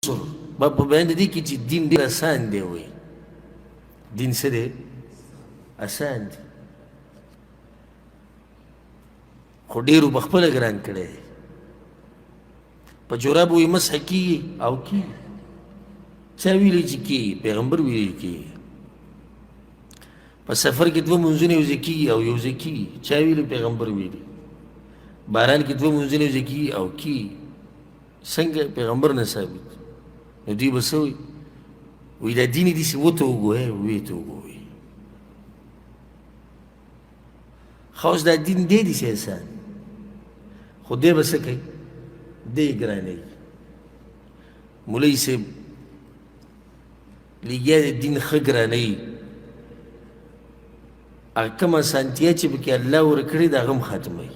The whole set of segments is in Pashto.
با په بیان د دې کې چې دین ډېر اسان دی وایي دین څه دی اسان دی خو ډېرو په خپله ګران کړی دی په جورابو یې مسح کېږي او کېږي چا ویلي چې کېږي پیغمبر ویلي کېږي په سفر کې دوه منځونه یو ځای کېږي او یو ځای کېږي چا ویلي پیغمبر ویلي باران کې دوه منځونه یو ځای کېږي او کېږي څنګه پیغمبر نه ثابت نو دوی به څه وایي وایي دا دین یې داسې وته وګوئ ویې ته وګوئ ښه اوس دا دین دی داسې اسان خو دی به څه کوي دی یې ګرانوي مولوي صاحب لګیا د دین ښه ګرانوي هغه کوم اسانتیا چې پکې الله ورکړې د هغه هم ختموي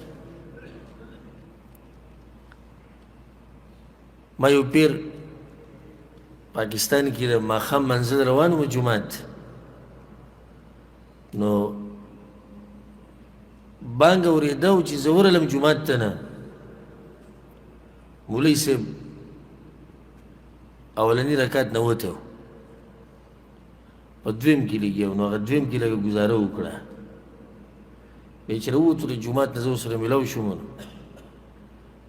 ما یو پیر پاکستان کې د ماښام منزل روان وم جومات نو بانګ اورېده و چې زه ورغلم جومات ته نه مولوي صاحب اولني رکعت نه وتی و په دویم کې لګیا و نو هغه دویم کې لږه ګزاره وکړه بیا چې راووتو د جومات نه زه ورسره میلاو شوم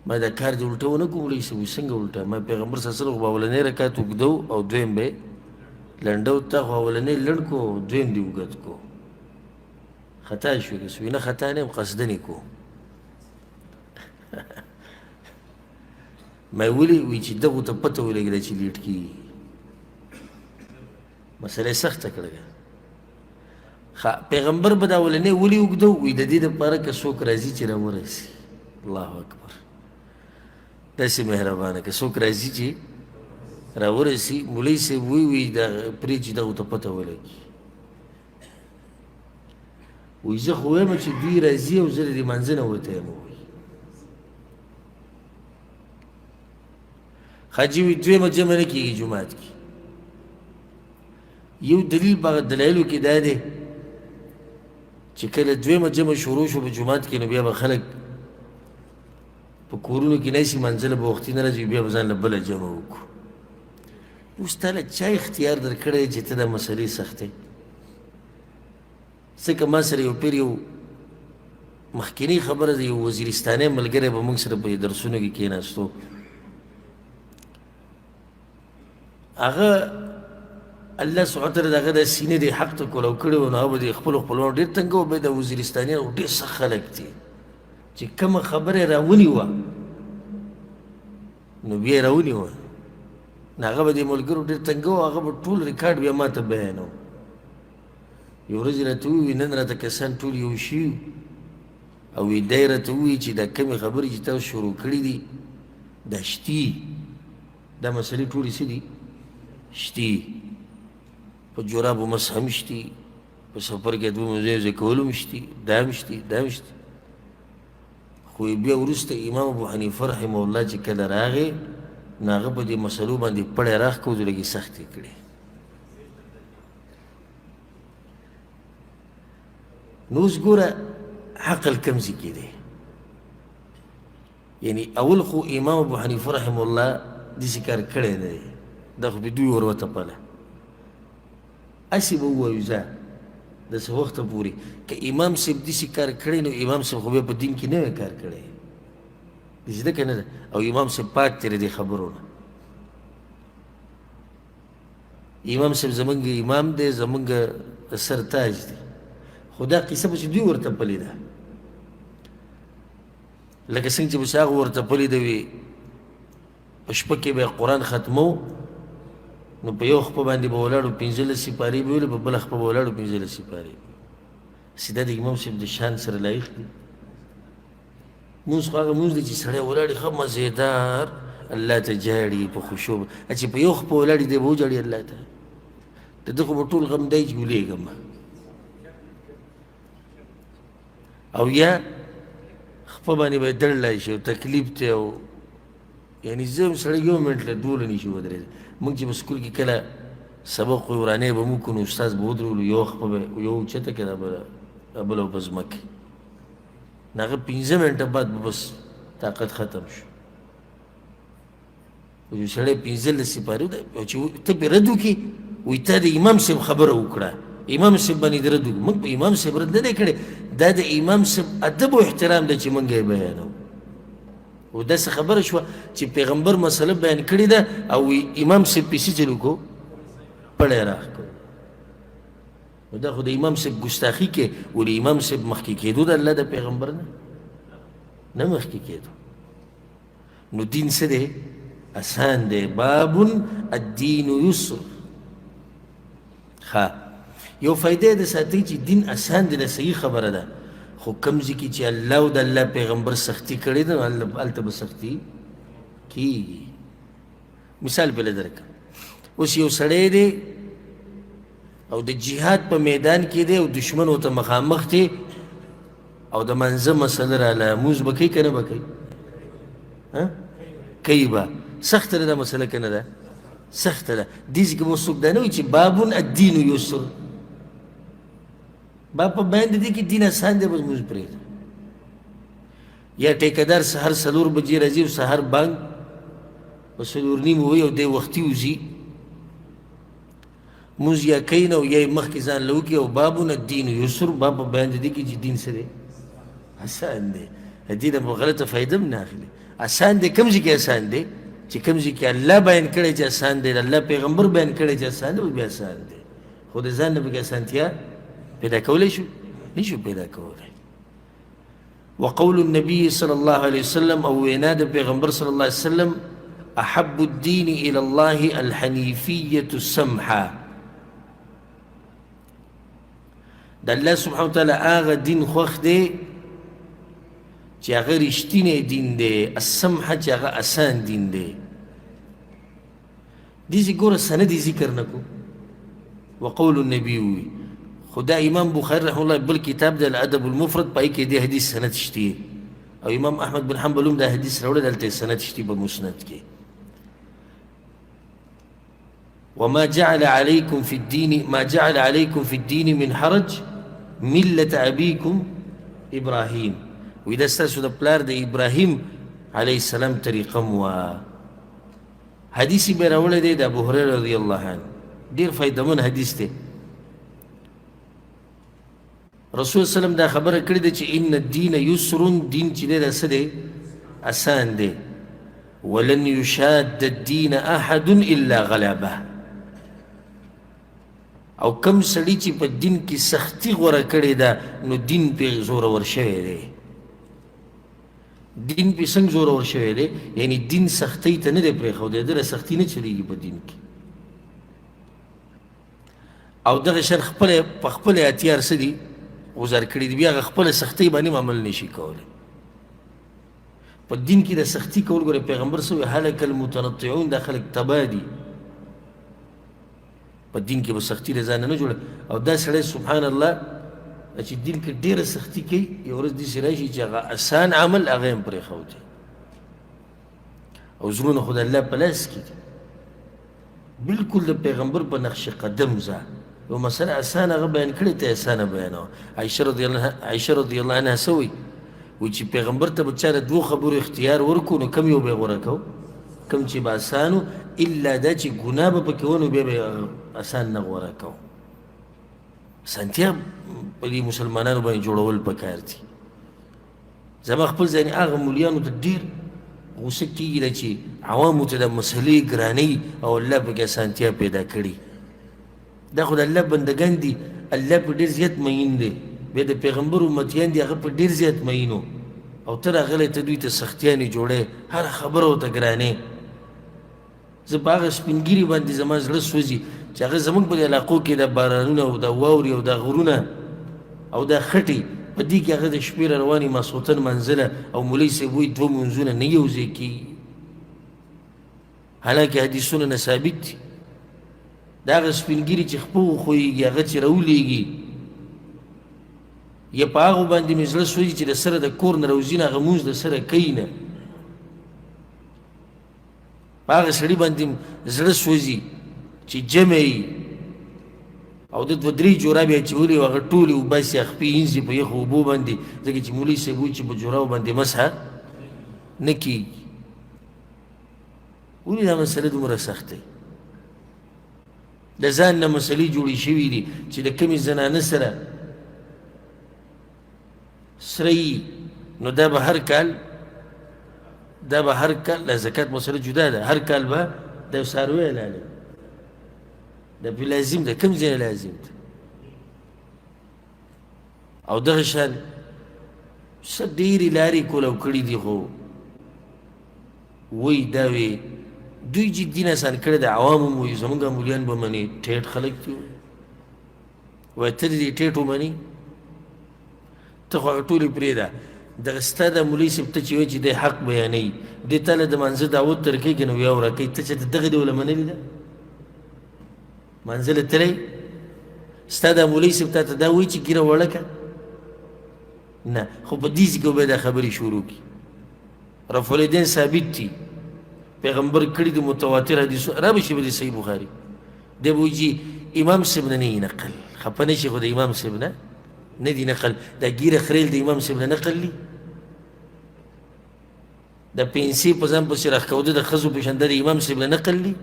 ما دا کار دې الټه ونه کړو مولوي صاحب وایي څنګه الټه ما پیغمبر صلی الله علیه وسلم خو اولنی رکعت اوږده او دویم به یې لنډه و تا خو اولنی لنډ کو دویم دې اوږد کو خطا شو که سوی نه خطا نه یم قصدن یې کو ما ولې وایي چې دغو ته پته ولګېده چې لیټ کېږي مسله یې سخته کړه پیغمبر به دا اولنی ولې اوږده وایي د دې دپاره که څوک راځي چې راورسي الله اکبر داسې مهربانه که څوک راځي چې راورسي مولوي صاحب وایي دا پرې چې دغو ته پته ولګي وایي زه خو وایم چې دوی راځي او زه د دې منځه نه وتی یم وایي حاجي وایي دویمه جمع نه کېږي جومات کې یو دلیل په دلایلو کې دا دی چې کله دویمه جمع شروع شو په جومات کې نو بیا به خلک په کورونو کې ناسي منزله به وختي نه راځي بیا به ځان له بله جمع وکړو اوس تا له چا اختیار در کړی چې ته دا مسلې سختې ځکه ما سره یو پیر یو مخکینی خبره ده یو وزیرستانی ملګری به موږ سره په درسونو کې کېناستو هغه الله سبحانه وتعالی د هغه د سینې د حق ته کولو کړی و نو هغه به د خپلو خپلوانو ډېر تنګه و بیا د وزیرستانیان ډېر سخت خلک دي چې کومه خبره یې راونیوه نو بیا یې راونیوه نو هغه به د ملګرو ډېر تنګه و هغه به ټول ریکارډ بیا ما ته بیانو یو ورځ یې راته ووایي نن راته کسان ټول یو شي او وایي دی یې راته ووایي چې دا کمې خبرې چې تاسو شروع کړي دي دا شتي دا مسلې ټولې څه دي شتي په جورابو مسح هم شتي په سفر کې دوه منځونه یو ځای کول هم شتي دا هم شتي دا هم شتي خو بیا وروسته امام ابو حنیفه رحمه الله چې کله راغی نو هغه په دې مسلو باندې پړی راښکوځو لږې سختې کړې نو اوس ګوره عقل کم ځای کې دی یعنی اول خو امام ابو حنیفه رحمه الله داسې کار کړی نه دی دا خو به دوی ور وتپله هسې به ووایو ځه داسې وخته پورې که امام صاحب داسې کار کړی نو امام صاحب خو بیا په دین کې نوی کار کړی داسې ده که نه ده او امام صاحب پاک دی د دې خبرو نه امام صاحب زمونږ امام دی زمونږ سر تاج دی خو دا قصه به چې دوی ورته پلې ده لکه څنګه چې به چې هغه ورته پلې ده وي په شپه کې به یې قرآن ختمو نو په یو خپه باندې به ولاړو 15 سپارې به ویلې په بله خپه به ولاړو 15 سپارې سیده د امام صاحب د شان سره لایق دي مونځ خو هغه مونځ دی چې سړی ولاړې ښه مزېدار الله ته جاړي په خشوع چې په یو خپه ولاړې دی به وجاړي الله ته د ده خو به ټول غم دی چې ولېږم او یا خپه باندې به یې دړلی شي او تکلیف دی او یعنی زه هم سړی یو منټ له دوله نه شي ودرېدی موږ چې په سکول کې کله سبق وی ورانۍ به موږ نو استاد به ودرولو یو خپه به یو اوچته کړه بله به ځمکې نو هغه 15 منټه بعد به بس طاقت ختم شو خو یو سړی 15 سپارې او چې ته پرې رد وکړې وایي تا د امام صاحب خبره وکړه، امام صاحب باندې دې رد وکړو. موږ په امام صاحب رد نه دی کړی، دا د امام صاحب ادب او احترام دی چې موږ یې بیانوو. او داسې خبره شوه چې پیغمبر مسله بیان کړې ده او امام صاحب پسې چل وکړو پړی راښکړو. نو دا خو د امام صاحب ګستاخي کې ولې امام صاحب مخکې کېدو د الله د پیغمبر نه مخکې کېدو. نو دین څه دی؟ آسان دی. باب الدین یسر. ښه یو فایده د ساتي چې دین آسان دی، د صحیح خبره ده، خو کوم ځای کې چې الله او د الله پیغمبر سختی کړې ده هلته به سختی کېږي. مثال پهله درکړم. اوس یو سړی دی او د جهاد په میدان کې دی او دشمن ورته مخامخ دی او د منځه مسله راله، لمونځ به کوي که نه به کوي؟ کوي به. سخته ده دا مسله که نه ده؟ سخته ده. دې ځای کې به څوک دا نه وایي چې بابون الدین یسر، باب په بیان د دې کې دین آسان دی، بس لمونځ پرېږده. یا ټیکهدار سهار 4 بجې راځي او سهار بانګ په 4:30 ووایي او دی وختي وځي، لمونځ یا کوي نه او یا یې مخکې ځان له وکړي. او بابون الدین یسر، باب په بیان د دې کې چې دین څه دی؟ آسان دی. دین به غلطه فایده هم نه اخلي. آسان دی کوم ځای کې آسان دی؟ چې کوم ځای کې الله بیان کړی چې آسان دی، الله پیغمبر بیان کړی چې آسان دی، اوس بیا آسان دی. خو د ځان نه پکې آسانتیا پیدا کولی شو؟ نشو پیدا کولی. وقول النبي صلى الله عليه وسلم او وینا د پیغمبر صلی الله علیه وسلم احب الدین الى الله الحنیفیة السمحة. د الله سبحانه وتعالی هغه دین خوښ دی چې هغه رښتینی دین دی، السمحه چې هغه آسان دین دی. دې ګوره سندی ذکر نه کو. وقول النبي وي خدا امام بخاری رحمه الله بل کتاب دی الادب المفرد، پای کې دې حدیث سند شته او امام احمد بن حنبل هم دا حدیث راوړی، دلته سند شته په مسند کې. وما جعل عليكم في الدين ما جعل عليكم في الدين من حرج ملة أبيكم إبراهيم. وإذا ستاسو دا پلار دا إبراهيم عليه السلام طريقه موا. حدیثی بے راوله دی دا ابو هريره رضی الله عنه، دیر فایدمن حدیث دی. رسول صلی اللہ علیہ وسلم دا خبر کړی دی چې ان الدین یسر، دین چې دی دا څه دی؟ آسان دی. ولن یشاد الدین احد الا غلبه. او کم سړي چې په دین کې سختی غوره کړې ده نو دین پې زورور شوی دی. دین پې څنګه زورور شوی دی؟ یعنی دین سختۍ ته نه دی پرېښودی، دله سختي نه چلېږي په دین کې. او دغه شر په خپل احتیار څه دي غوزار کړي دي، بیا هغه خپله سختۍ باندې هم عمل نشي کولی. په دین کې د سختي کول ګوره پیغمبر څه وایي؟ هلک المتنطعون، دا خلک تباه دي. په دین کې به سختي د ځانه نه جوړه. او دا سړی سبحان الله چې دین کې ډېره سختي کوي، یو ورځ داسې راشي چې هغه آسان عمل هغه هم پرېښودی. او زړونه خو د الله په لاس کې دي، بلکل د پیغمبر په نقش قدم ځه. یو مسله آسان هغه بیان کړې ته آسانه بیانوه. عایشه رضی الله عنها څه وایي؟ وایي چې پیغمبر ته به چا د 2 خبرو اختیار ورکړو نو کوم یو به یې غوره کوو؟ کوم چې به آسان الا دا چې ګناه به پکې و نو بیا به آسان نه غوره کوو. آسانتیا په دې مسلمانانو باندې جوړول پکار دي. زما خپل ځینې هغه مولیانو ته ډېر غوسه کېږي چې عوامو ته د مسلې ګرانۍ او الله پکې آسانتیا پیدا کړي. دا خو د الله بندګان دي، الله په ډېر زیات مین دی، بیا د پیغمبر امتیان دي هغه په ډېر زیات مینو. او ته راغلی ته دوی ته سختیانې جوړی، هره خبره ورته ګرانې. زه په هغه سپین ګیري باندې زما زړه سوځي چې هغه زموږ په علاقو کې د بارانونه او د واورې او د غرونه او د خټې په دې کې هغه د شپې را روانې ماسخوتن منزله او مولوي صاحب وایي 2 منځونه نه یو ځای کېږي، حالانکه حدیثونه نه ثابت دي. د هغه سپین ګیري چې خپه وښویږي هغه چې راولېږي، یا په هغو باندې مې زړه سوځي چې د سره د کور نه راوځي نه هغه مونځ د سره کوي نه. په هغه سړي باندې زړه سوځي چې جمع یي او د 2-3 جورابې اچولې وي هغه ټولې وباسي خپې اینځي په یخو اوبو باندې، ځکه چې مولوي صاحب وایي چې په جورابو باندې مسحه نه کېږي. ولې دا مسله دومره سخت دی د ځان نه مسلې جوړې شوي دي چې د کمې زنانه سره سره یي نو دا به هر کال د زکات مسله جدا ده هر کال به د یو څاروی حلالوي دا پې لازم ده کوم ځای لازم ده او دغه شان څه ډېرې لارې کولو کړي دي خو وایي دا وې دوی چې دین اسان کړی د عوامو هم وایي زمونږ مولیان به مني ټیټ خلک دي وایي ته دې ټیټ ومني ته خو هغه ټولې پرېږده دغه ستا د مولوي صاحب ته چې وایي چې دی حق بیانوي دې تا له د مانځه دعوت درکوي نو بیا ورکوي ته چې دغه ډوله منلې ده مانځه له تللی ستا د مولوي صاحب تا ته دا وایي چې ګیره وړه که نه خو په دې کې به دا خبرې شروع کړي رفع الیدین ثابت دي پیغمبر کړي د متواتر حدیثونه را به شي به د صحیح بخاري دی به وایي چې امام صاحب نه یې نقل خفه نه شي خو د امام صاحب نه دي نقل دا ګیره خریل د امام صاحب نه نقل دي د پنسي په ځان پسې راښکوده د ښځو پېژنده د امام صاحب نه نقل دي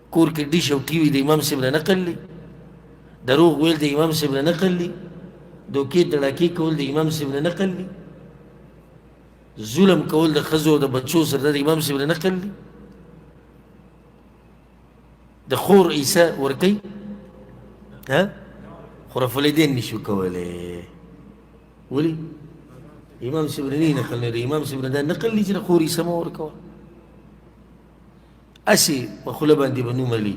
کور کې ډیش او ټي وي د امام صاحب نه نقل دي دروغ ویل د امام صاحب نه نقل دي دوکې دړاکې کول د امام صاحب نه نقل دي ظلم کول د ښځو او د بچو سره د امام صاحب نه نقل دي د خور عیسی ورکوي خو رفع الیدین نشو کولی ولې امام صاحب نه نقل نه دی امام صاحب نه دا نقل دی چې د خور عیسی مه ورکوه هسې په خوله باندې به نوم علي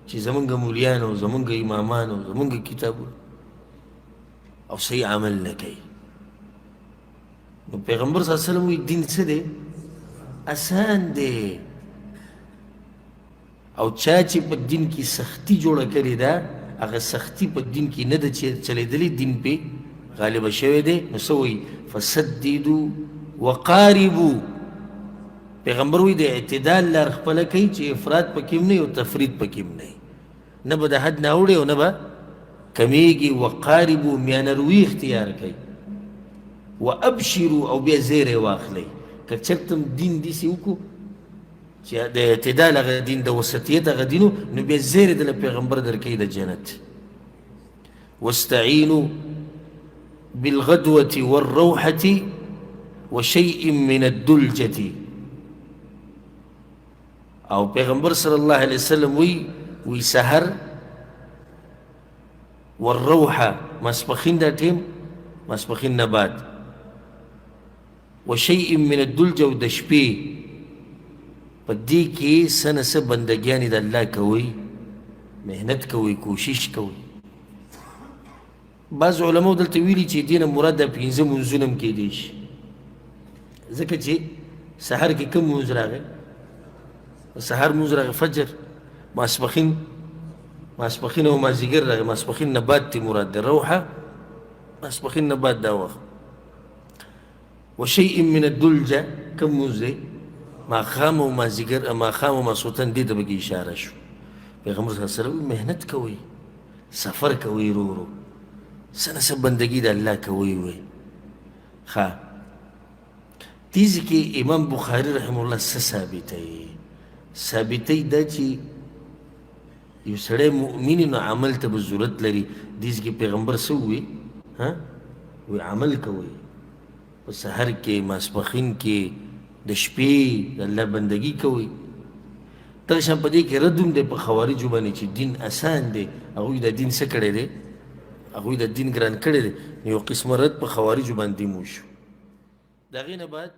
چې زمونږ مولیان او زمونږ امامان او زمونږ کتابونه او صحیح عمل نه کوي نو پیغمبر صلی الله علیه وسلم وایي دین څه دی اسان دی او چا چې په دین کې سختی جوړه کړې ده هغه سختی په دین کې نه ده چلېدلې دین پې غالبه شوی دی نو څه وایي فسددوا وقاربوا پیغمبر وایي د اعتدال لار خپله کوي چې افراط پکې هم نه او تفرید پکې هم نه به د حد نه اوړي او نه به کمیږي وقاربوا میانه روي اختیار کوي وابشروا او بیا زیری واخلئ که چېرته دین داسې وکړو چې د اعتدال هغه دین د وسطیت هغه دین نو بیا زیری دله پیغمبر درکوي د جنت واستعینوا بالغدوة والروحة وشيء من الدلجة او پیغمبر صلی الله علیه وسلم وی سحر والروحة ماسپخین دا ټیم ماسپخین نه بعد وشيء من الدلجة او د شپې په دې کې څه نه څه بندګیانې د الله کوئ محنت کوئ کوشش کوئ بعض علماو دلته ویلي چې دې نه مراد د پنځه مونځونه هم کیدی شي ځکه چې سحر کې کوم مونځ راغی سحر مونځ راغی فجر ماسپخین او مازدیګر راغی ماسپخین نه بعد تی مراد د روحه ماسپخین نه بعد دا وخت وشیء من الدلجه کوم مونځ دی ماښام او مازدیګر ماښام او ماسخوتن دې ته پکې اشاره شو پیغمبر صلی الله علیه وسلم محنت کوئ سفر کوئ رو رو څه نه څه بندګي د الله کوئ وی ښه دیز کې امام بخاري رحمه الله څه ثابتوي دا چې یو سړی مؤمن نو عمل ته به ضرورت لري دیز کې پیغمبر څه ووی وی عمل کوئ په سحر کې ماسپخین کې د شپې د الله بندګي کوئ دغه شان په دې کې رد هم دی په خوارجو باندې چې دین اسان دی هغوی د دین څه کړی دی هغوی د دین ګران کړی دی نو یو قسمه رد په خوارجو باندې مو شو د هغې نه بعد